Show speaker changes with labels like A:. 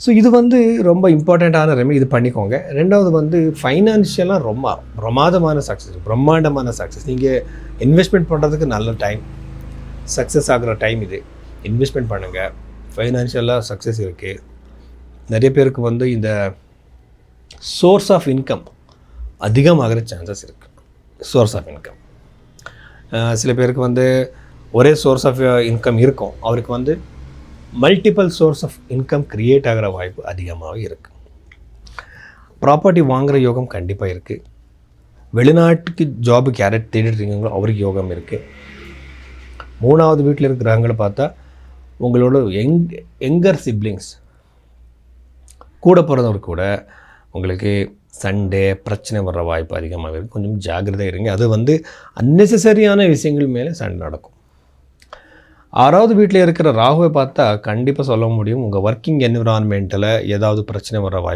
A: So இது வந்து ரொம்ப இம்பார்ட்டண்ட்டான ரெமெடி, இது பண்ணிக்கோங்க. ரெண்டாவது வந்து ஃபைனான்ஷியலாக ரொம்ப பிரமாதமான சக்ஸஸ், பிரம்மாண்டமான சக்ஸஸ். நீங்கள் இன்வெஸ்ட்மெண்ட் பண்ணுறதுக்கு நல்ல டைம், சக்ஸஸ் ஆகிற டைம் இது. இன்வெஸ்ட்மெண்ட் பண்ணுங்கள், ஃபைனான்ஷியலாக சக்ஸஸ் இருக்குது. நிறைய பேருக்கு வந்து இந்த சோர்ஸ் ஆஃப் இன்கம் அதிகமாகிற சான்சஸ் இருக்குது. சோர்ஸ் ஆஃப் இன்கம் சில பேருக்கு வந்து ஒரே சோர்ஸ் ஆஃப் இன்கம் இருக்கும், அவருக்கு வந்து multiple source of income create ஆகிற வாய்ப்பு அதிகமாகவே இருக்குது. ப்ராப்பர்ட்டி வாங்குகிற யோகம் கண்டிப்பாக இருக்குது. வெளிநாட்டுக்கு ஜாபுக்கு யாரை தேடிட்டுருக்கீங்களோ அவருக்கு யோகம் இருக்குது. 3வது வீட்டில் இருக்கிறவங்களை பார்த்தா உங்களோட யங்கர் சிப்ளிங்ஸ் கூட பிறந்தவர் கூட உங்களுக்கு சண்டே பிரச்சனை வர்ற வாய்ப்பு அதிகமாக இருக்குது. கொஞ்சம் ஜாக்கிரதையாக இருங்க. அது வந்து அன்னெசரியான விஷயங்கள் மேலே சண்டை நடக்கும். 6வது வீட்டில் இருக்கிற ராகுவை பார்த்தா கண்டிப்பாக சொல்ல முடியும் உங்கள் ஒர்க்கிங் என்விரான்மெண்ட்டில் ஏதாவது பிரச்சனை வர வாய்ப்பு